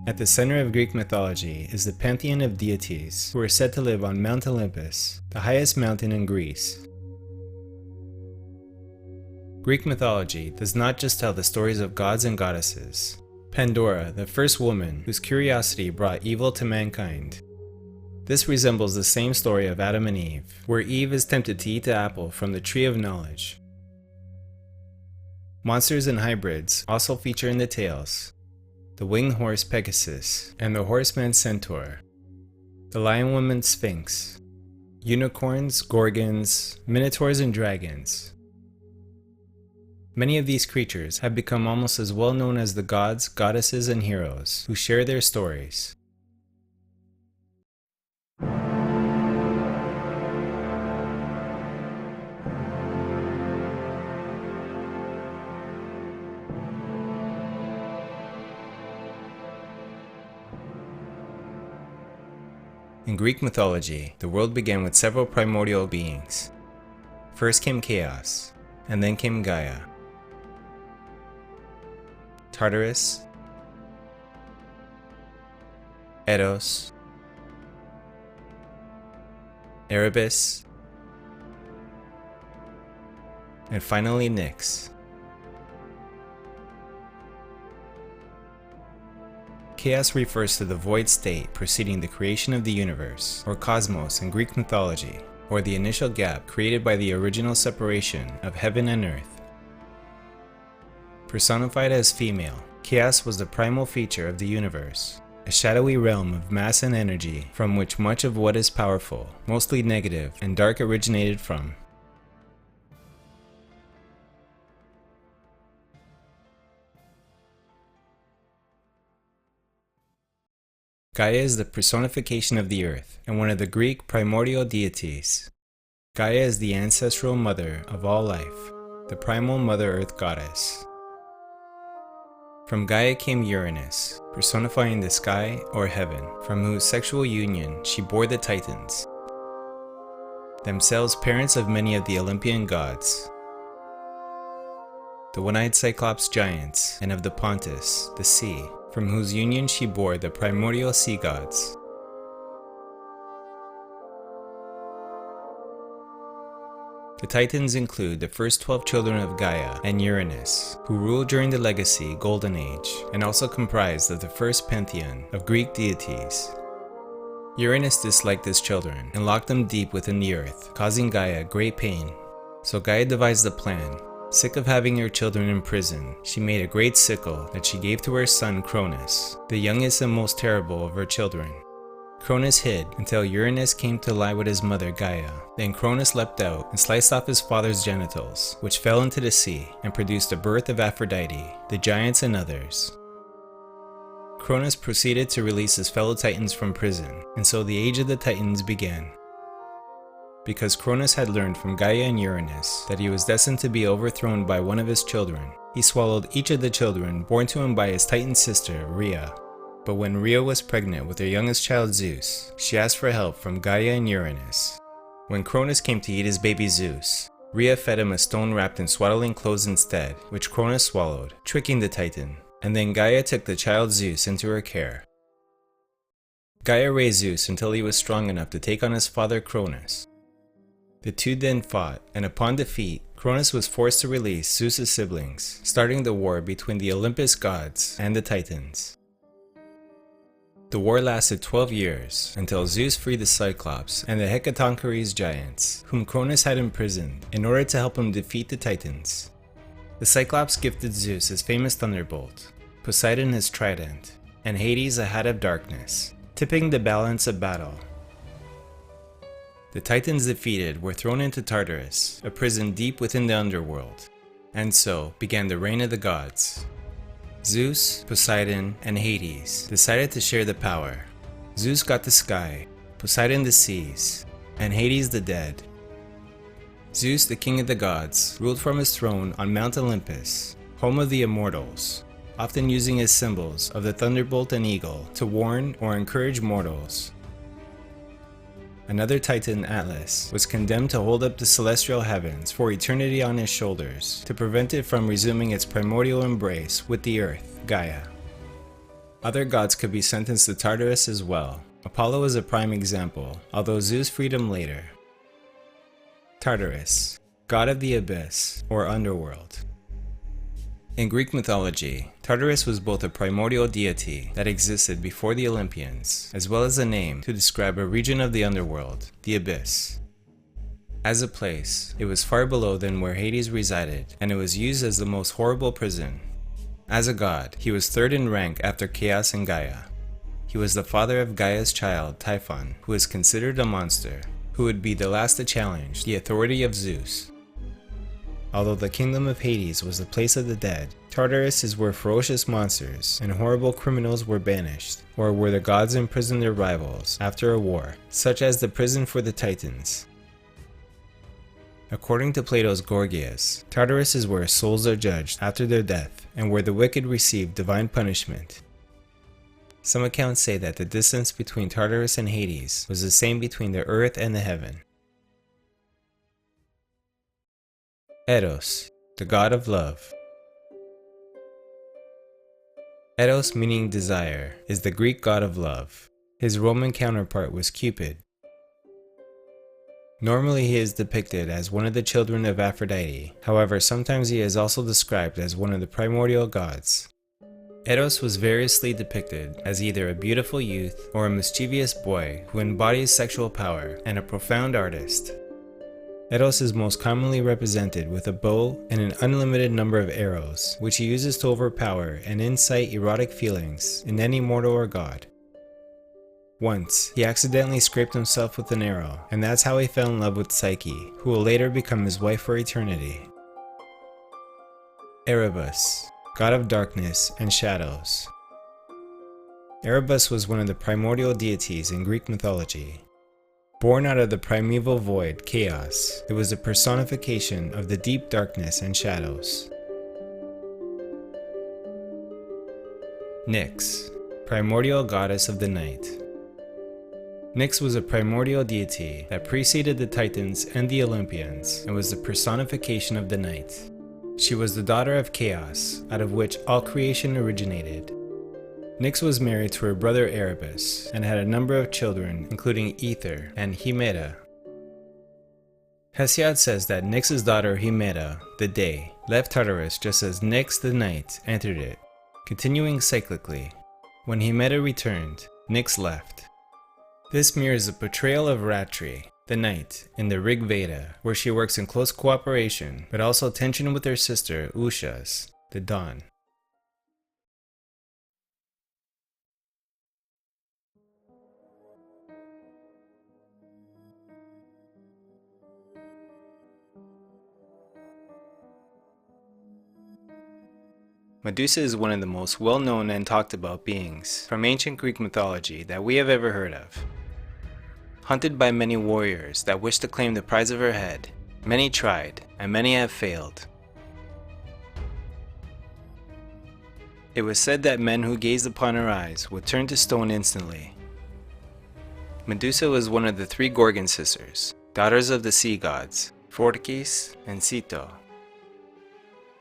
At the center of Greek mythology is the pantheon of deities who are said to live on Mount Olympus, the highest mountain in Greece. Greek mythology does not just tell the stories of gods and goddesses. Pandora, the first woman whose curiosity brought evil to mankind. This resembles the same story of Adam and Eve, where Eve is tempted to eat the apple from the tree of knowledge. Monsters and hybrids also feature in the tales. The winged horse Pegasus, and the horseman Centaur, the lion woman Sphinx, unicorns, gorgons, minotaurs, and dragons. Many of these creatures have become almost as well known as the gods, goddesses, and heroes who share their stories. In Greek mythology, the world began with several primordial beings. First came chaos, and then came Gaia, Tartarus, Eros, Erebus, and finally Nyx. Chaos refers to the void state preceding the creation of the universe, or cosmos in Greek mythology, or the initial gap created by the original separation of heaven and earth. Personified as female, chaos was the primal feature of the universe, a shadowy realm of mass and energy from which much of what is powerful, mostly negative, and dark originated from. Gaia is the personification of the earth and one of the Greek primordial deities. Gaia is the ancestral mother of all life, the primal Mother Earth goddess. From Gaia came Uranus, personifying the sky or heaven, from whose sexual union she bore the Titans, themselves parents of many of the Olympian gods. The one-eyed Cyclops giants, and of the Pontus, the sea, from whose union she bore the primordial sea gods. The Titans include the first 12 children of Gaia and Uranus, who ruled during the Legacy Golden Age, and also comprised of the first pantheon of Greek deities. Uranus disliked his children and locked them deep within the earth, causing Gaia great pain. So Gaia devised a plan. Sick of having her children in prison, she made a great sickle that she gave to her son Cronus, the youngest and most terrible of her children. Cronus hid until Uranus came to lie with his mother Gaia. Then Cronus leapt out and sliced off his father's genitals, which fell into the sea and produced the birth of Aphrodite, the giants, and others. Cronus proceeded to release his fellow Titans from prison, and so the Age of the Titans began. Because Cronus had learned from Gaia and Uranus that he was destined to be overthrown by one of his children, he swallowed each of the children born to him by his Titan sister, Rhea. But when Rhea was pregnant with her youngest child Zeus, she asked for help from Gaia and Uranus. When Cronus came to eat his baby Zeus, Rhea fed him a stone wrapped in swaddling clothes instead, which Cronus swallowed, tricking the Titan, and then Gaia took the child Zeus into her care. Gaia raised Zeus until he was strong enough to take on his father Cronus. The two then fought, and upon defeat, Cronus was forced to release Zeus's siblings, starting the war between the Olympus gods and the Titans. The war lasted 12 years, until Zeus freed the Cyclops and the Hecatoncheires giants, whom Cronus had imprisoned, in order to help him defeat the Titans. The Cyclops gifted Zeus his famous thunderbolt, Poseidon his trident, and Hades a hat of darkness, tipping the balance of battle. The Titans defeated were thrown into Tartarus, a prison deep within the underworld, and so began the reign of the gods. Zeus, Poseidon, and Hades decided to share the power. Zeus got the sky, Poseidon the seas, and Hades the dead. Zeus, the king of the gods, ruled from his throne on Mount Olympus, home of the immortals, often using his symbols of the thunderbolt and eagle to warn or encourage mortals. Another Titan, Atlas, was condemned to hold up the celestial heavens for eternity on his shoulders to prevent it from resuming its primordial embrace with the earth, Gaia. Other gods could be sentenced to Tartarus as well. Apollo is a prime example, although Zeus freed him later. Tartarus, god of the abyss, or underworld. In Greek mythology, Tartarus was both a primordial deity that existed before the Olympians, as well as a name to describe a region of the underworld, the abyss. As a place, it was far below than where Hades resided, and it was used as the most horrible prison. As a god, he was third in rank after Chaos and Gaia. He was the father of Gaia's child, Typhon, who is considered a monster, who would be the last to challenge the authority of Zeus. Although the kingdom of Hades was the place of the dead, Tartarus is where ferocious monsters and horrible criminals were banished, or where the gods imprisoned their rivals after a war, such as the prison for the Titans. According to Plato's Gorgias, Tartarus is where souls are judged after their death, and where the wicked receive divine punishment. Some accounts say that the distance between Tartarus and Hades was the same between the earth and the heaven. Eros, the god of love. Eros, meaning desire, is the Greek god of love. His Roman counterpart was Cupid. Normally he is depicted as one of the children of Aphrodite, however sometimes he is also described as one of the primordial gods. Eros was variously depicted as either a beautiful youth or a mischievous boy who embodies sexual power and a profound artist. Eros is most commonly represented with a bow and an unlimited number of arrows, which he uses to overpower and incite erotic feelings in any mortal or god. Once, he accidentally scraped himself with an arrow, and that's how he fell in love with Psyche, who will later become his wife for eternity. Erebus, god of darkness and shadows. Erebus was one of the primordial deities in Greek mythology. Born out of the primeval void, chaos, it was a personification of the deep darkness and shadows. Nyx, primordial goddess of the night. Nyx was a primordial deity that preceded the Titans and the Olympians and was the personification of the night. She was the daughter of Chaos, out of which all creation originated. Nyx was married to her brother Erebus and had a number of children, including Aether and Hemeta. Hesiod says that Nyx's daughter Hemeta, the day, left Tartarus just as Nyx the night entered it, continuing cyclically. When Hemeta returned, Nyx left. This mirrors the portrayal of Ratri, the night, in the Rig Veda, where she works in close cooperation, but also tension with her sister Ushas, the dawn. Medusa is one of the most well-known and talked about beings from ancient Greek mythology that we have ever heard of. Hunted by many warriors that wished to claim the prize of her head, many tried, and many have failed. It was said that men who gazed upon her eyes would turn to stone instantly. Medusa was one of the three Gorgon sisters, daughters of the sea gods, Phorkys and Ceto.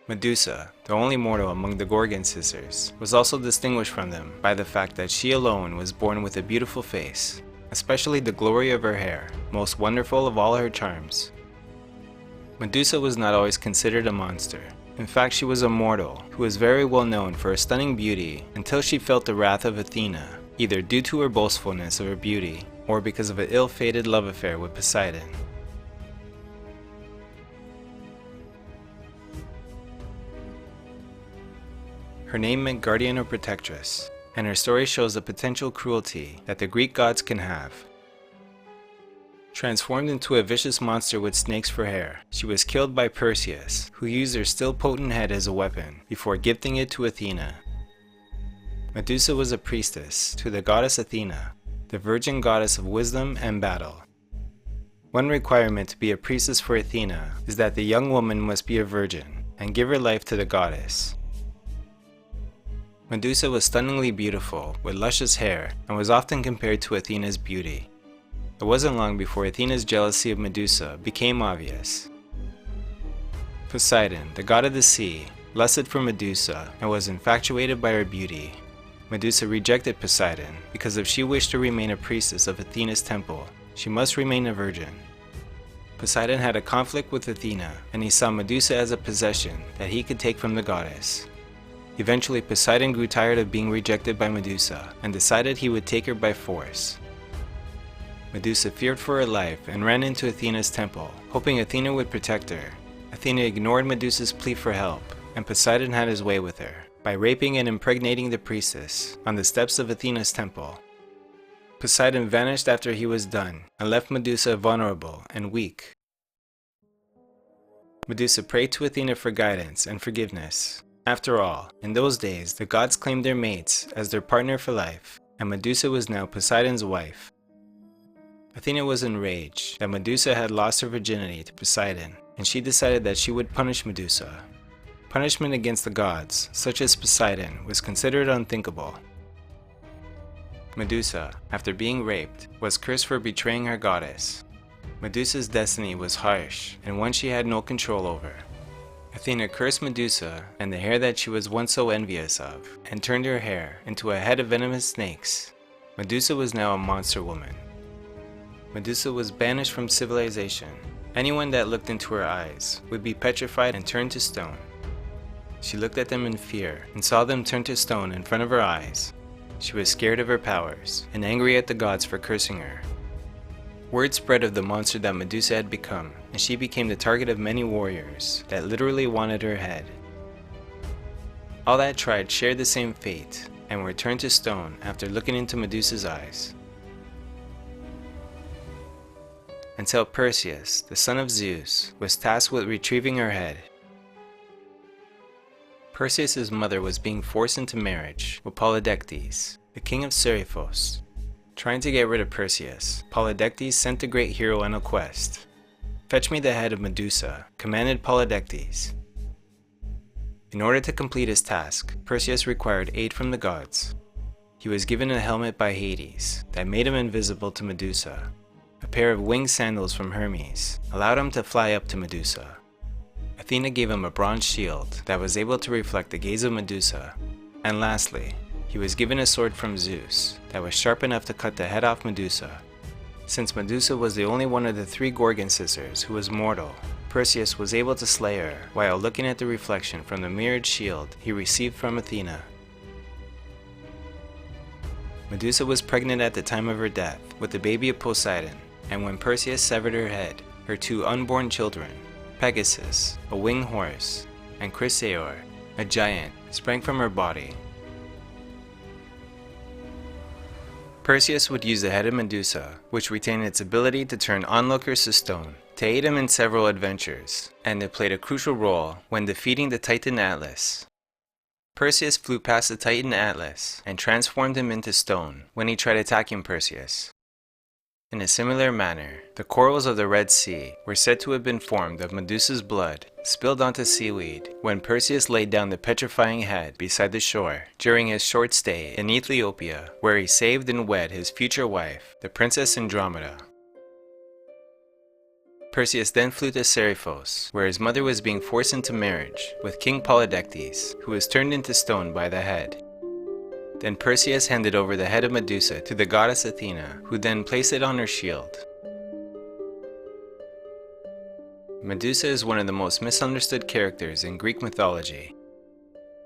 Medusa, the only mortal among the Gorgon sisters, was also distinguished from them by the fact that she alone was born with a beautiful face, especially the glory of her hair, most wonderful of all her charms. Medusa was not always considered a monster. In fact, she was a mortal who was very well known for her stunning beauty until she felt the wrath of Athena, either due to her boastfulness of her beauty or because of an ill-fated love affair with Poseidon. Her name meant guardian or protectress, and her story shows the potential cruelty that the Greek gods can have. Transformed into a vicious monster with snakes for hair, she was killed by Perseus, who used her still potent head as a weapon before gifting it to Athena. Medusa was a priestess to the goddess Athena, the virgin goddess of wisdom and battle. One requirement to be a priestess for Athena is that the young woman must be a virgin and give her life to the goddess. Medusa was stunningly beautiful, with luscious hair, and was often compared to Athena's beauty. It wasn't long before Athena's jealousy of Medusa became obvious. Poseidon, the god of the sea, lusted for Medusa and was infatuated by her beauty. Medusa rejected Poseidon because if she wished to remain a priestess of Athena's temple, she must remain a virgin. Poseidon had a conflict with Athena, and he saw Medusa as a possession that he could take from the goddess. Eventually, Poseidon grew tired of being rejected by Medusa and decided he would take her by force. Medusa feared for her life and ran into Athena's temple, hoping Athena would protect her. Athena ignored Medusa's plea for help, and Poseidon had his way with her by raping and impregnating the priestess on the steps of Athena's temple. Poseidon vanished after he was done and left Medusa vulnerable and weak. Medusa prayed to Athena for guidance and forgiveness. After all, in those days, the gods claimed their mates as their partner for life, and Medusa was now Poseidon's wife. Athena was enraged that Medusa had lost her virginity to Poseidon, and she decided that she would punish Medusa. Punishment against the gods, such as Poseidon, was considered unthinkable. Medusa, after being raped, was cursed for betraying her goddess. Medusa's destiny was harsh, and one she had no control over. Athena cursed Medusa and the hair that she was once so envious of, and turned her hair into a head of venomous snakes. Medusa was now a monster woman. Medusa was banished from civilization. Anyone that looked into her eyes would be petrified and turned to stone. She looked at them in fear and saw them turn to stone in front of her eyes. She was scared of her powers and angry at the gods for cursing her. Word spread of the monster that Medusa had become, and she became the target of many warriors that literally wanted her head. All that tried shared the same fate and were turned to stone after looking into Medusa's eyes. Until Perseus, the son of Zeus, was tasked with retrieving her head. Perseus' mother was being forced into marriage with Polydectes, the king of Seriphos. Trying to get rid of Perseus, Polydectes sent the great hero on a quest. "Fetch me the head of Medusa," commanded Polydectes. In order to complete his task, Perseus required aid from the gods. He was given a helmet by Hades that made him invisible to Medusa. A pair of winged sandals from Hermes allowed him to fly up to Medusa. Athena gave him a bronze shield that was able to reflect the gaze of Medusa. And lastly, he was given a sword from Zeus that was sharp enough to cut the head off Medusa. Since Medusa was the only one of the three Gorgon sisters who was mortal, Perseus was able to slay her while looking at the reflection from the mirrored shield he received from Athena. Medusa was pregnant at the time of her death with the baby of Poseidon, and when Perseus severed her head, her two unborn children, Pegasus, a winged horse, and Chrysaor, a giant, sprang from her body. Perseus would use the head of Medusa, which retained its ability to turn onlookers to stone, to aid him in several adventures, and it played a crucial role when defeating the Titan Atlas. Perseus flew past the Titan Atlas and transformed him into stone when he tried attacking Perseus. In a similar manner, the corals of the Red Sea were said to have been formed of Medusa's blood spilled onto seaweed when Perseus laid down the petrifying head beside the shore during his short stay in Ethiopia, where he saved and wed his future wife, the Princess Andromeda. Perseus then flew to Seriphos, where his mother was being forced into marriage with King Polydectes, who was turned into stone by the head. Then Perseus handed over the head of Medusa to the goddess Athena, who then placed it on her shield. Medusa is one of the most misunderstood characters in Greek mythology.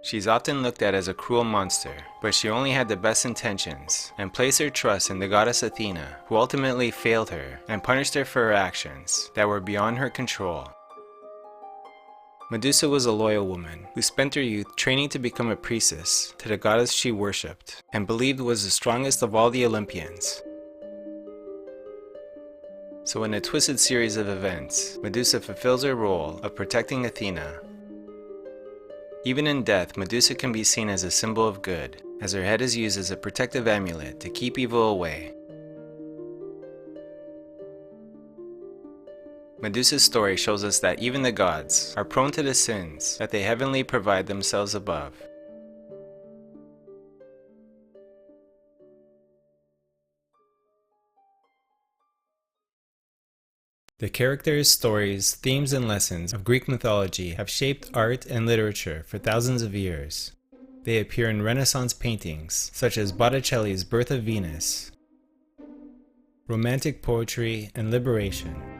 She's often looked at as a cruel monster, but she only had the best intentions and placed her trust in the goddess Athena, who ultimately failed her and punished her for her actions that were beyond her control. Medusa was a loyal woman who spent her youth training to become a priestess to the goddess she worshipped and believed was the strongest of all the Olympians. So in a twisted series of events, Medusa fulfills her role of protecting Athena. Even in death, Medusa can be seen as a symbol of good, as her head is used as a protective amulet to keep evil away. Medusa's story shows us that even the gods are prone to the sins that they heavenly provide themselves above. The characters, stories, themes, and lessons of Greek mythology have shaped art and literature for thousands of years. They appear in Renaissance paintings, such as Botticelli's Birth of Venus, romantic poetry, and liberation.